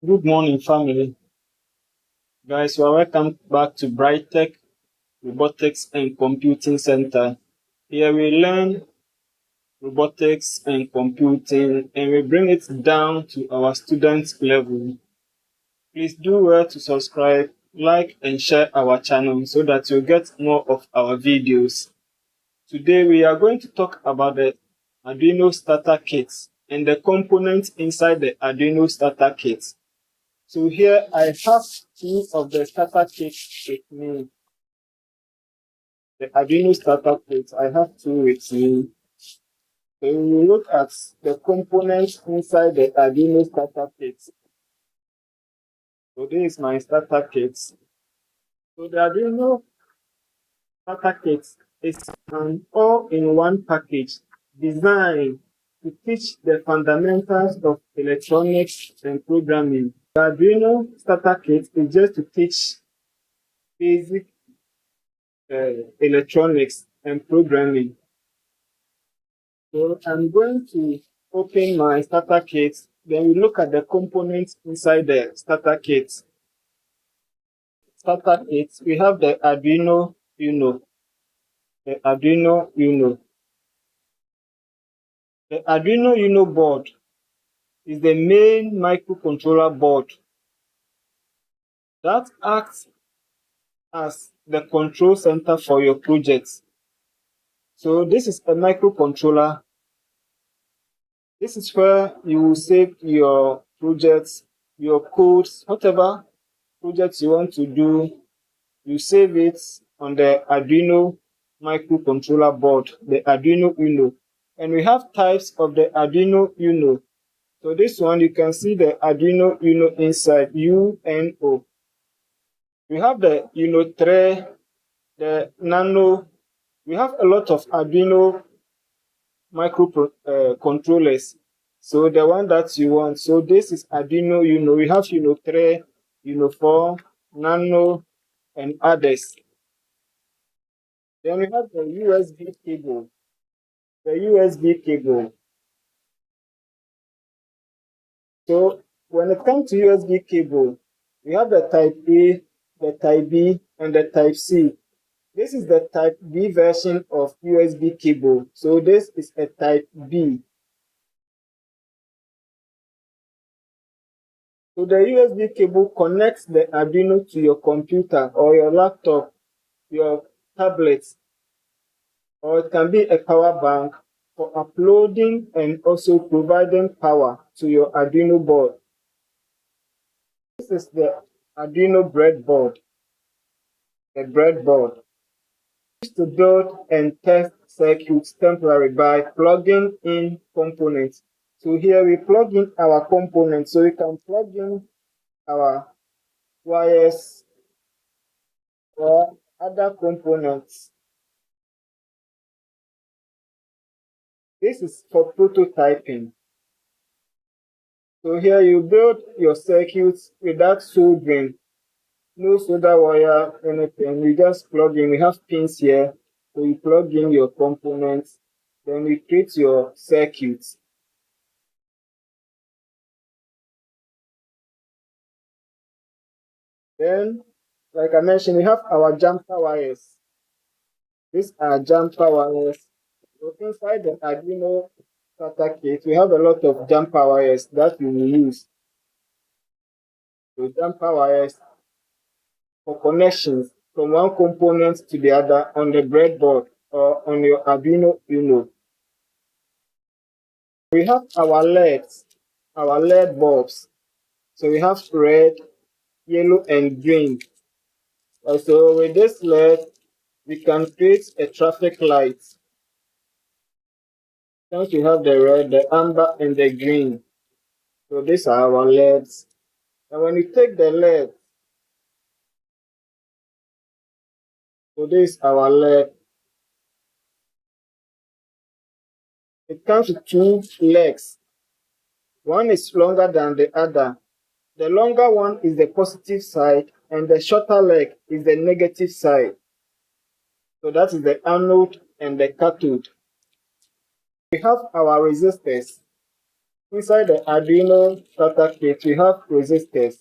Good morning, family. Guys, you are welcome back to Bright Tech Robotics and Computing Center. Here we learn robotics and computing and we bring it down to our students' level. Please do well to subscribe, like, and share our channel so that you'll get more of our videos. Today we are going to talk about the Arduino starter kit and the components inside the Arduino starter kit. So here I have two of the starter kits with me. The Arduino starter kit, I have two with me. So we will look at the components inside the Arduino starter kit. So this is my starter kit. So the Arduino starter kit is an all-in-one package designed to teach the fundamentals of electronics and programming. The Arduino starter kit is just to teach basic electronics and programming. So I'm going to open my starter kit. Then we look at the components inside the starter kit. Starter kit, we have the Arduino Uno. The Arduino Uno. The Arduino Uno board is the main microcontroller board that acts as the control center for your projects. So this is a microcontroller. This is where you will save your projects, your codes, whatever projects you want to do, you save it on the Arduino microcontroller board, the Arduino Uno. And we have types of the Arduino Uno. So this one, you can see the Arduino Uno inside, UNO. We have the Uno 3, the Nano. We have a lot of Arduino microcontrollers. So the one that you want. So this is Arduino Uno. We have Uno 3, Uno 4, Nano, and others. Then we have the USB cable. The USB cable. So when it comes to USB cable, we have the type A, the type B, and the type C. This is the type B version of USB cable. So this is a type B. So the USB cable connects the Arduino to your computer or your laptop, your tablet, or it can be a power bank for uploading and also providing power to your Arduino board. This is the Arduino breadboard. The breadboard used to build and test circuits temporarily by plugging in components. So here we plug in our components. So we can plug in our wires or other components. This is for prototyping. So here you build your circuits without soldering. No solder wire, anything. We just plug in. We have pins here. So you plug in your components. Then we create your circuits. Then, like I mentioned, we have our jumper wires. These are jumper wires. So inside the Arduino starter kit, we have a lot of jumper wires that we will use. So jumper wires for connections from one component to the other on the breadboard or on your Arduino Uno. We have our LEDs, our LED bulbs. So we have red, yellow, and green. Also with this LED, we can create a traffic light. Since we have the red, the amber, and the green. So these are our LEDs. And when you take the LED, so this is our LED. It comes with two legs. One is longer than the other. The longer one is the positive side, and the shorter leg is the negative side. So that is the anode and the cathode. We have our resistors. Inside the Arduino starter kit, we have resistors.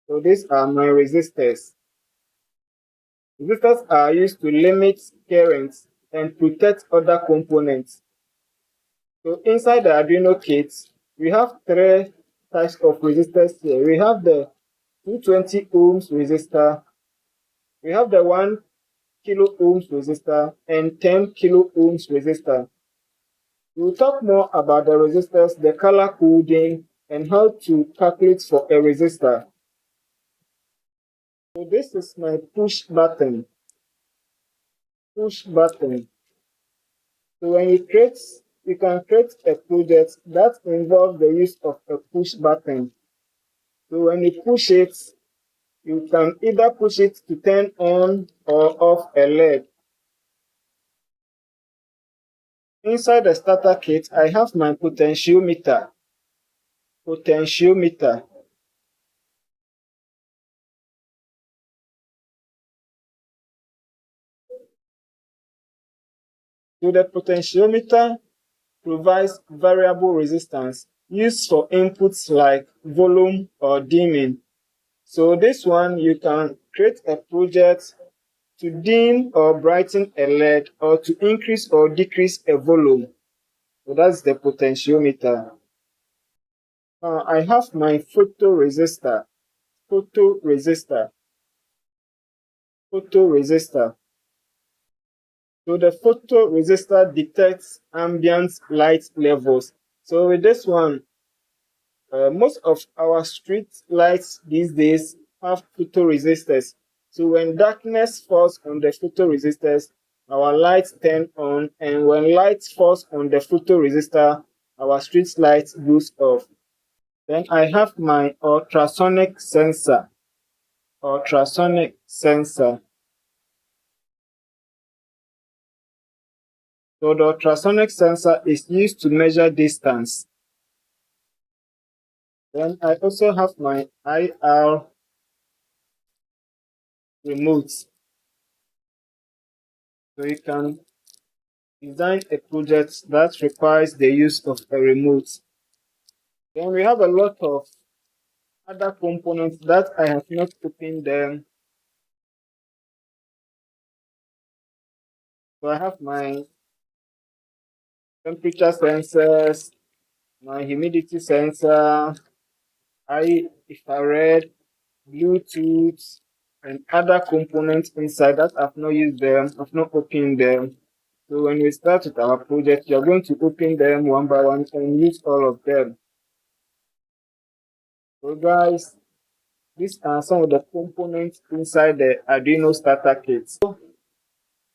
So these are my resistors. Resistors are used to limit currents and protect other components. So inside the Arduino kit, we have three types of resistors here. We have the 220 ohms resistor, we have the 1 kilo ohms resistor, and 10 kilo ohms resistor. We'll talk more about the resistors, the color coding, and how to calculate for a resistor. So this is my push button. Push button. So when you can create a project that involves the use of a push button. So when you push it, you can either push it to turn on or off a LED. Inside the starter kit, I have my potentiometer. Potentiometer. So the potentiometer provides variable resistance used for inputs like volume or dimming. So this one, you can create a project to dim or brighten a LED or to increase or decrease a volume. So that's the potentiometer. I have my photoresistor. Photoresistor. Photoresistor. So the photoresistor detects ambient light levels. So with this one, most of our street lights these days have photoresistors. So when darkness falls on the photoresistors, our lights turn on, and when light falls on the photoresistor, our street light goes off. Then I have my ultrasonic sensor. Ultrasonic sensor. So the ultrasonic sensor is used to measure distance. Then I also have my IR remote. So you can design a project that requires the use of a remote. Then we have a lot of other components that I have not opened them. So I have my temperature sensors, my humidity sensor, infrared, Bluetooth, and other components inside that I've not used them, I've not opened them. So when we start with our project, you're going to open them one by one and use all of them. So guys, these are some of the components inside the Arduino starter kit. So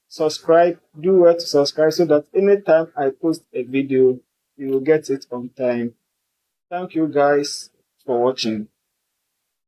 subscribe, do well to subscribe so that anytime I post a video, you will get it on time. Thank you guys for watching.